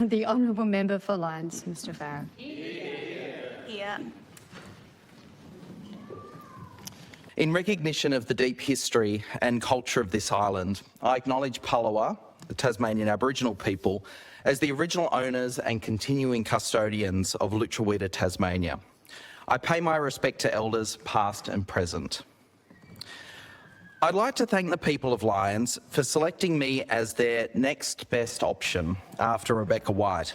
The Honourable Member for Lyons, Mr Farrell. Here. In recognition of the deep history and culture of this island, I acknowledge Palawa, the Tasmanian Aboriginal people, as the original owners and continuing custodians of Lutruwita, Tasmania. I pay my respect to elders past and present. I'd like to thank the people of Lyons for selecting me as their next best option after Rebecca White.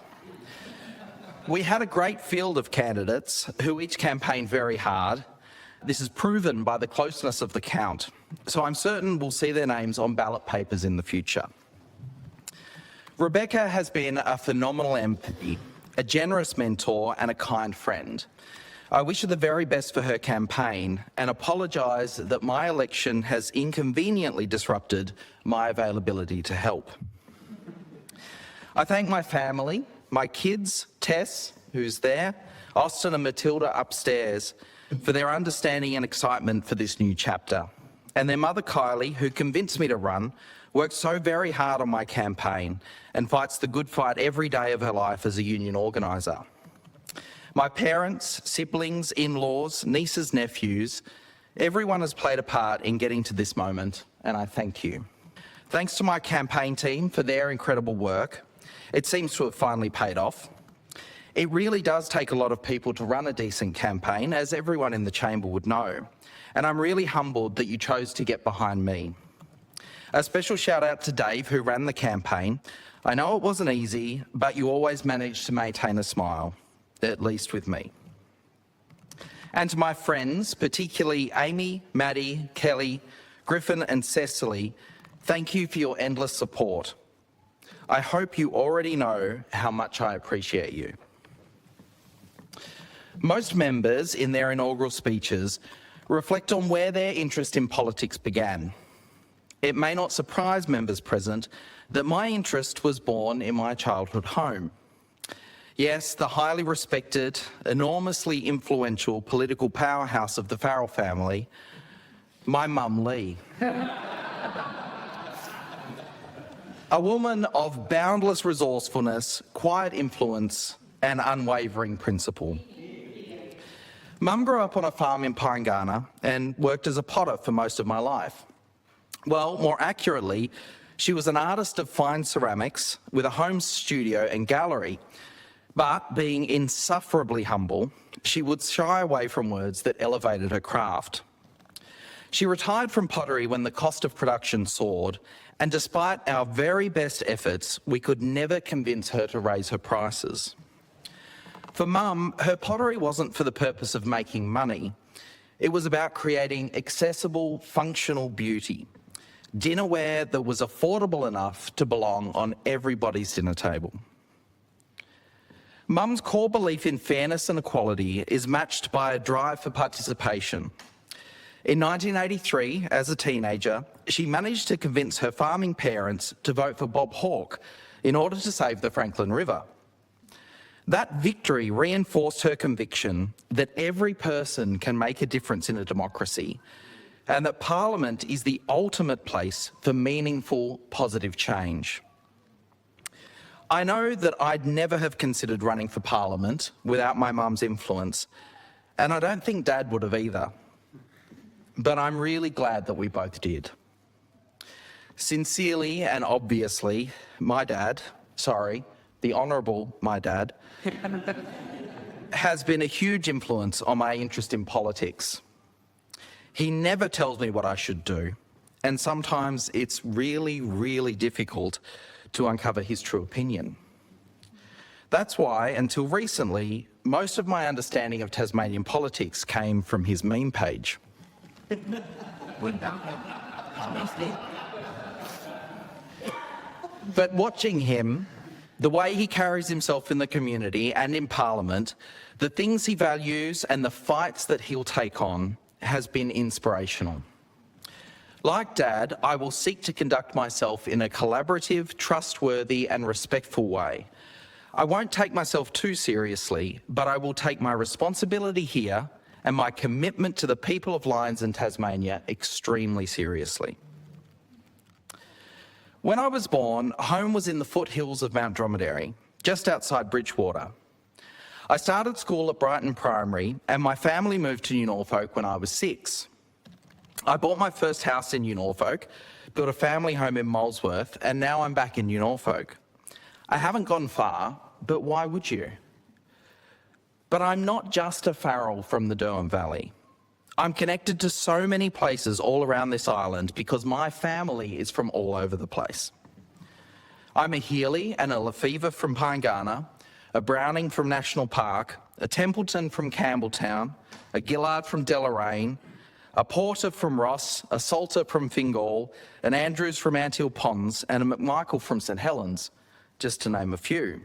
We had a great field of candidates who each campaigned very hard. This is proven by the closeness of the count, so I'm certain we'll see their names on ballot papers in the future. Rebecca has been a phenomenal MP, a generous mentor and a kind friend. I wish her the very best for her campaign and apologise that my election has inconveniently disrupted my availability to help. I thank my family, my kids, Tess, who's there, Austin and Matilda upstairs, for their understanding and excitement for this new chapter. And their mother, Kylie, who convinced me to run, worked so very hard on my campaign and fights the good fight every day of her life as a union organiser. My parents, siblings, in-laws, nieces, nephews, everyone has played a part in getting to this moment, and I thank you. Thanks to my campaign team for their incredible work. It seems to have finally paid off. It really does take a lot of people to run a decent campaign, as everyone in the chamber would know, and I'm really humbled that you chose to get behind me. A special shout out to Dave, who ran the campaign. I know it wasn't easy, but you always managed to maintain a smile, at least with me. And to my friends, particularly Amy, Maddie, Kelly, Griffin and Cecily, thank you for your endless support. I hope you already know how much I appreciate you. Most members in their inaugural speeches reflect on where their interest in politics began. It may not surprise members present that my interest was born in my childhood home. Yes, the highly respected, enormously influential political powerhouse of the Farrell family, my mum Lee. A woman of boundless resourcefulness, quiet influence and unwavering principle. Mum grew up on a farm in Pyangana and worked as a potter for most of my life. Well, more accurately, she was an artist of fine ceramics with a home studio and gallery. But being insufferably humble, she would shy away from words that elevated her craft. She retired from pottery when the cost of production soared, and despite our very best efforts, we could never convince her to raise her prices. For Mum, her pottery wasn't for the purpose of making money. It was about creating accessible, functional beauty. Dinnerware that was affordable enough to belong on everybody's dinner table. Mum's core belief in fairness and equality is matched by a drive for participation. In 1983, as a teenager, she managed to convince her farming parents to vote for Bob Hawke in order to save the Franklin River. That victory reinforced her conviction that every person can make a difference in a democracy and that Parliament is the ultimate place for meaningful, positive change. I know that I'd never have considered running for Parliament without my mum's influence, and I don't think Dad would have either. But I'm really glad that we both did. Sincerely and obviously, my dad, the Honourable my dad, has been a huge influence on my interest in politics. He never tells me what I should do, and sometimes it's really, really difficult to uncover his true opinion. That's why, until recently, most of my understanding of Tasmanian politics came from his meme page. But watching him, the way he carries himself in the community and in Parliament, the things he values and the fights that he'll take on has been inspirational. Like Dad, I will seek to conduct myself in a collaborative, trustworthy and respectful way. I won't take myself too seriously, but I will take my responsibility here and my commitment to the people of Lyons and Tasmania extremely seriously. When I was born, home was in the foothills of Mount Dromedary, just outside Bridgewater. I started school at Brighton Primary and my family moved to New Norfolk when I was 6. I bought my first house in New Norfolk, built a family home in Molesworth, and now I'm back in New Norfolk. I haven't gone far, but why would you? But I'm not just a Farrell from the Derwent Valley. I'm connected to so many places all around this island because my family is from all over the place. I'm a Healy and a Lefevre from Pyngana, a Browning from National Park, a Templeton from Campbelltown, a Gillard from Deloraine, a Porter from Ross, a Salter from Fingal, an Andrews from Anthill Ponds, and a McMichael from St Helens, just to name a few.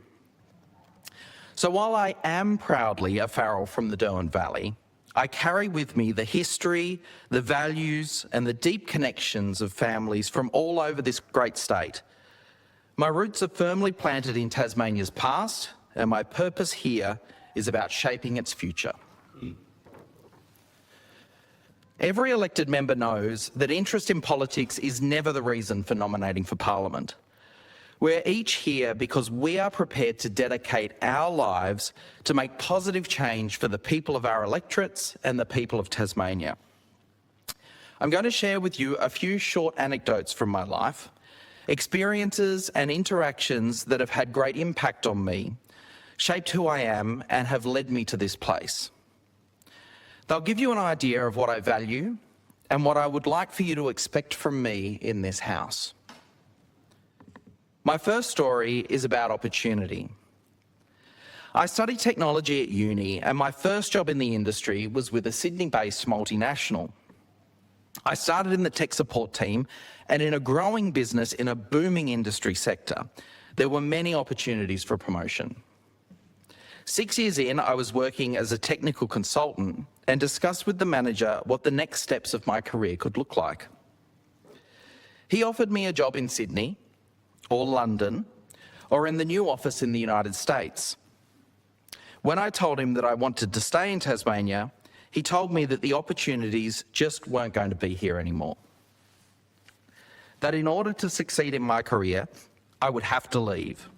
So while I am proudly a Farrell from the Derwent Valley, I carry with me the history, the values, and the deep connections of families from all over this great state. My roots are firmly planted in Tasmania's past, and my purpose here is about shaping its future. Every elected member knows that interest in politics is never the reason for nominating for Parliament. We're each here because we are prepared to dedicate our lives to make positive change for the people of our electorates and the people of Tasmania. I'm going to share with you a few short anecdotes from my life, experiences and interactions that have had great impact on me, shaped who I am, and have led me to this place. They'll give you an idea of what I value and what I would like for you to expect from me in this house. My first story is about opportunity. I studied technology at uni, and my first job in the industry was with a Sydney-based multinational. I started in the tech support team and in a growing business in a booming industry sector. There were many opportunities for promotion. 6 years in, I was working as a technical consultant and discussed with the manager what the next steps of my career could look like. He offered me a job in Sydney, or London, or in the new office in the United States. When I told him that I wanted to stay in Tasmania, he told me that the opportunities just weren't going to be here anymore. That in order to succeed in my career, I would have to leave.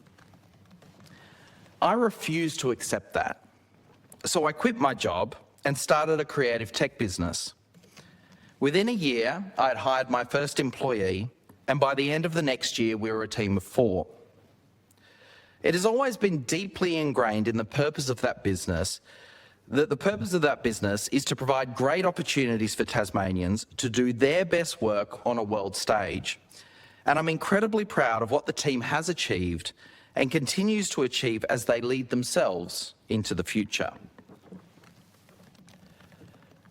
I refused to accept that. So I quit my job and started a creative tech business. Within a year, I had hired my first employee, and by the end of the next year, we were a team of 4. It has always been deeply ingrained in the purpose of that business that the purpose of that business is to provide great opportunities for Tasmanians to do their best work on a world stage. And I'm incredibly proud of what the team has achieved and continues to achieve as they lead themselves into the future.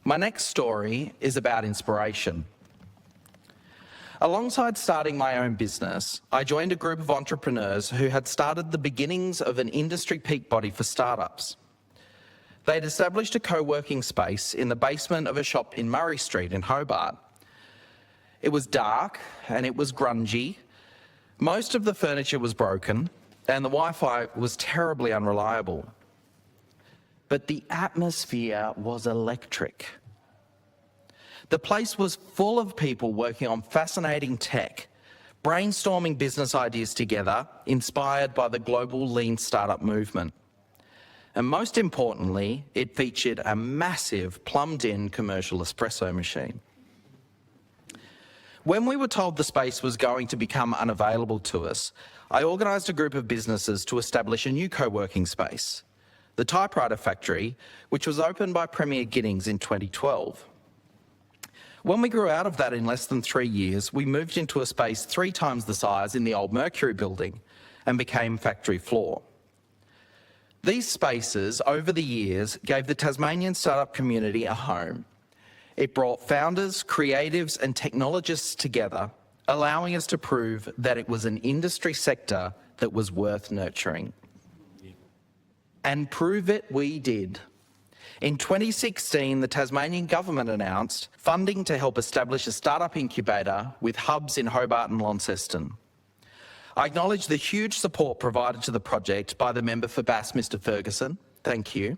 My next story is about inspiration. Alongside starting my own business, I joined a group of entrepreneurs who had started the beginnings of an industry peak body for startups. They had established a co-working space in the basement of a shop in Murray Street in Hobart. It was dark and it was grungy. Most of the furniture was broken and the Wi-Fi was terribly unreliable. But the atmosphere was electric. The place was full of people working on fascinating tech, brainstorming business ideas together, inspired by the global lean startup movement. And most importantly, it featured a massive plumbed-in commercial espresso machine. When we were told the space was going to become unavailable to us, I organised a group of businesses to establish a new co-working space, the Typewriter Factory, which was opened by Premier Giddings in 2012. When we grew out of that in less than 3 years, we moved into a space 3 times the size in the old Mercury building and became Factory Floor. These spaces, over the years, gave the Tasmanian startup community a home. It brought founders, creatives and technologists together, allowing us to prove that it was an industry sector that was worth nurturing. And prove it we did. In 2016, the Tasmanian government announced funding to help establish a startup incubator with hubs in Hobart and Launceston. I acknowledge the huge support provided to the project by the member for Bass, Mr Ferguson. Thank you.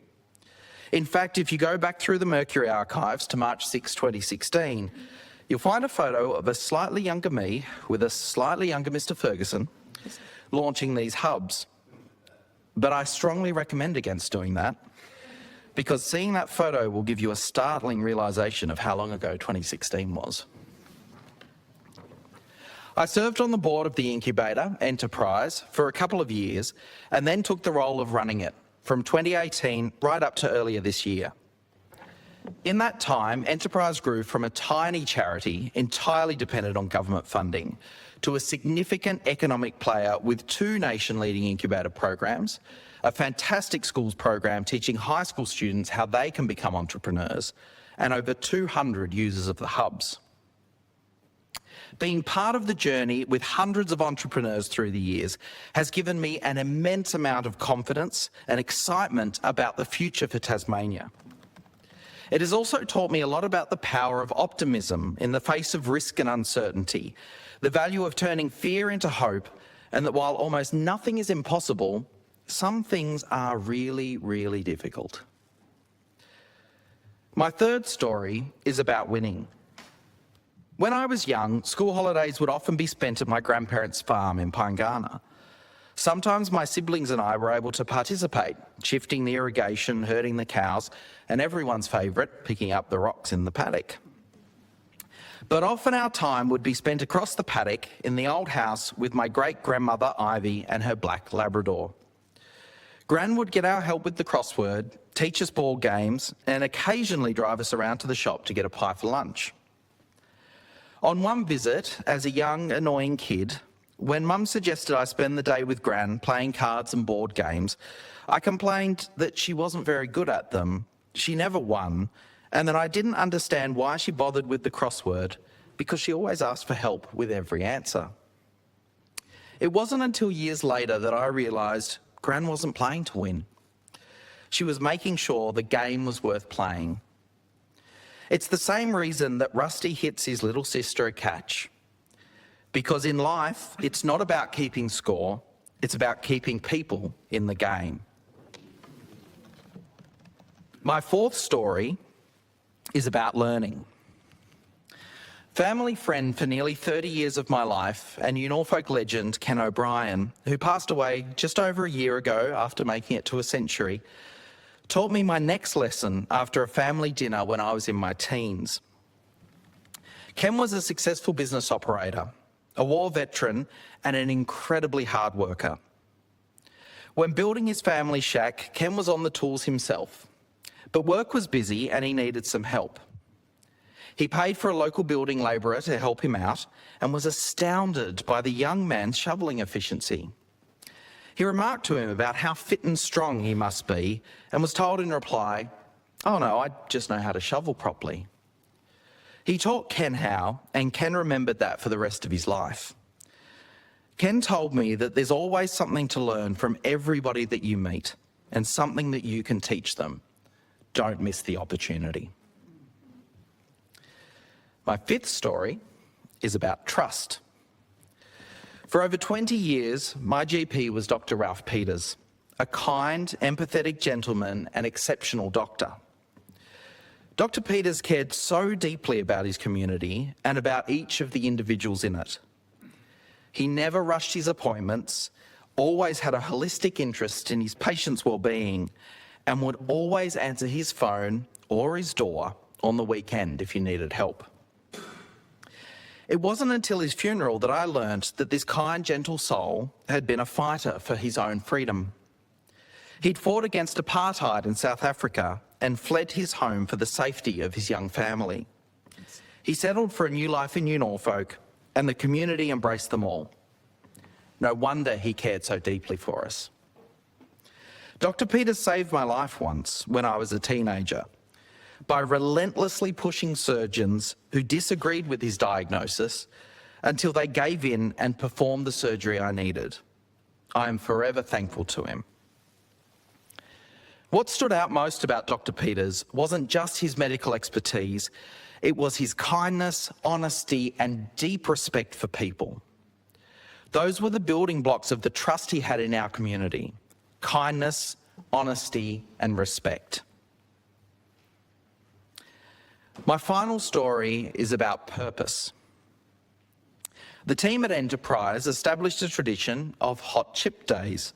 In fact, if you go back through the Mercury archives to March 6, 2016, you'll find a photo of a slightly younger me with a slightly younger Mr Ferguson launching these hubs. but I strongly recommend against doing that because seeing that photo will give you a startling realisation of how long ago 2016 was. I served on the board of the incubator, Enterprise, for a couple of years and then took the role of running it from 2018 right up to earlier this year. In that time, Enterprise grew from a tiny charity entirely dependent on government funding to a significant economic player with 2 nation-leading incubator programs, a fantastic schools program teaching high school students how they can become entrepreneurs, and over 200 users of the hubs. Being part of the journey with hundreds of entrepreneurs through the years has given me an immense amount of confidence and excitement about the future for Tasmania. It has also taught me a lot about the power of optimism in the face of risk and uncertainty, the value of turning fear into hope, and that while almost nothing is impossible, some things are really, really difficult. My third story is about winning. When I was young, school holidays would often be spent at my grandparents' farm in Pyngana. Sometimes my siblings and I were able to participate, shifting the irrigation, herding the cows, and everyone's favourite, picking up the rocks in the paddock. But often our time would be spent across the paddock in the old house with my great-grandmother Ivy and her black Labrador. Gran would get our help with the crossword, teach us ball games, and occasionally drive us around to the shop to get a pie for lunch. On one visit, as a young, annoying kid, when Mum suggested I spend the day with Gran playing cards and board games, I complained that she wasn't very good at them, she never won, and that I didn't understand why she bothered with the crossword, because she always asked for help with every answer. It wasn't until years later that I realised Gran wasn't playing to win. She was making sure the game was worth playing. It's the same reason that Rusty hits his little sister a catch. Because in life, it's not about keeping score, it's about keeping people in the game. My fourth story is about learning. Family friend for nearly 30 years of my life and Norfolk legend Ken O'Brien, who passed away just over a year ago after making it to a century, taught me my next lesson after a family dinner when I was in my teens. Ken was a successful business operator, a war veteran, and an incredibly hard worker. When building his family shack, Ken was on the tools himself, but work was busy and he needed some help. He paid for a local building labourer to help him out and was astounded by the young man's shoveling efficiency. He remarked to him about how fit and strong he must be and was told in reply, "Oh no, I just know how to shovel properly." He taught Ken how, and Ken remembered that for the rest of his life. Ken told me that there's always something to learn from everybody that you meet and something that you can teach them. Don't miss the opportunity. My fifth story is about trust. For over 20 years, my GP was Dr. Ralph Peters, a kind, empathetic gentleman and exceptional doctor. Dr. Peters cared so deeply about his community and about each of the individuals in it. He never rushed his appointments, always had a holistic interest in his patients' well-being, and would always answer his phone or his door on the weekend if you needed help. It wasn't until his funeral that I learnt that this kind, gentle soul had been a fighter for his own freedom. He'd fought against apartheid in South Africa and fled his home for the safety of his young family. He settled for a new life in Norfolk, and the community embraced them all. No wonder he cared so deeply for us. Dr. Peters saved my life once when I was a teenager by relentlessly pushing surgeons who disagreed with his diagnosis until they gave in and performed the surgery I needed. I am forever thankful to him. What stood out most about Dr. Peters wasn't just his medical expertise, it was his kindness, honesty, and deep respect for people. Those were the building blocks of the trust he had in our community: kindness, honesty, and respect. My final story is about purpose. The team at Enterprise established a tradition of hot chip days.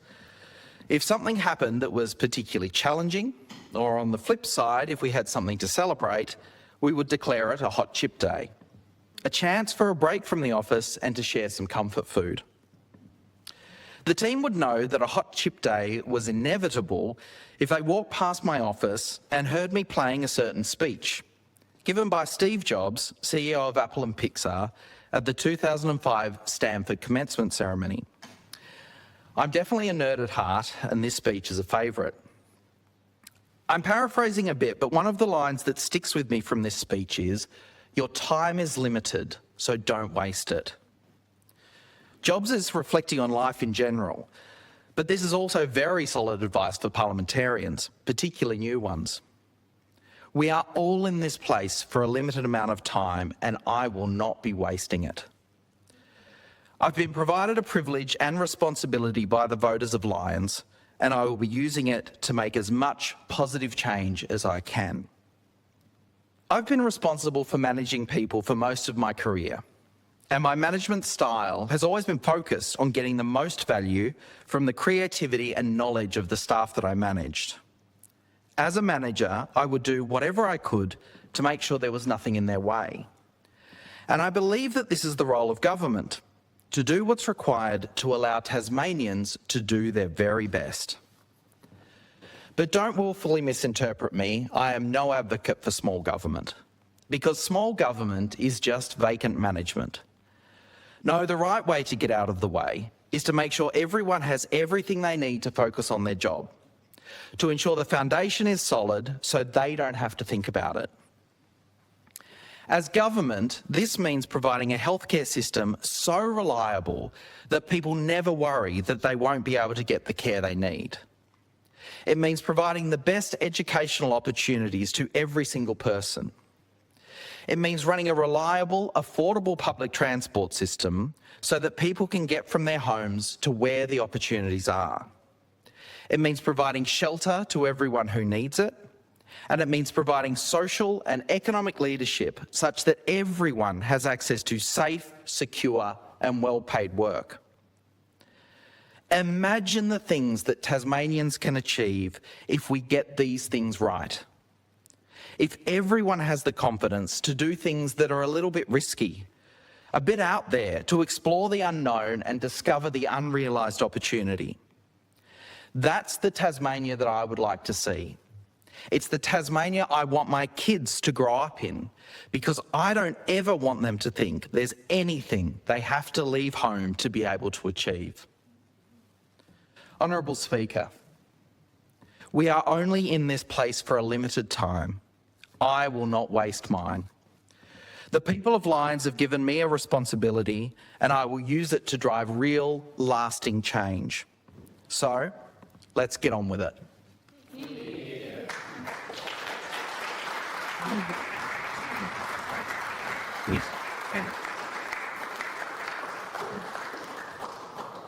If something happened that was particularly challenging, or on the flip side, if we had something to celebrate, we would declare it a hot chip day, a chance for a break from the office and to share some comfort food. The team would know that a hot chip day was inevitable if they walked past my office and heard me playing a certain speech, given by Steve Jobs, CEO of Apple and Pixar, at the 2005 Stanford commencement ceremony. I'm definitely a nerd at heart, and this speech is a favourite. I'm paraphrasing a bit, but one of the lines that sticks with me from this speech is, "Your time is limited, so don't waste it." Jobs is reflecting on life in general, but this is also very solid advice for parliamentarians, particularly new ones. We are all in this place for a limited amount of time, and I will not be wasting it. I've been provided a privilege and responsibility by the voters of Lions, and I will be using it to make as much positive change as I can. I've been responsible for managing people for most of my career, and my management style has always been focused on getting the most value from the creativity and knowledge of the staff that I managed. As a manager, I would do whatever I could to make sure there was nothing in their way. And I believe that this is the role of government, to do what's required to allow Tasmanians to do their very best. But don't willfully misinterpret me. I am no advocate for small government, because small government is just vacant management. No, the right way to get out of the way is to make sure everyone has everything they need to focus on their job, to ensure the foundation is solid so they don't have to think about it. As government, this means providing a healthcare system so reliable that people never worry that they won't be able to get the care they need. It means providing the best educational opportunities to every single person. It means running a reliable, affordable public transport system so that people can get from their homes to where the opportunities are. It means providing shelter to everyone who needs it. And it means providing social and economic leadership such that everyone has access to safe, secure and well-paid work. Imagine the things that Tasmanians can achieve if we get these things right. If everyone has the confidence to do things that are a little bit risky, a bit out there, to explore the unknown and discover the unrealised opportunity. That's the Tasmania that I would like to see. It's the Tasmania I want my kids to grow up in, because I don't ever want them to think there's anything they have to leave home to be able to achieve. Honourable Speaker, we are only in this place for a limited time. I will not waste mine. The people of Lions have given me a responsibility, and I will use it to drive real, lasting change. So, let's get on with it. Yes.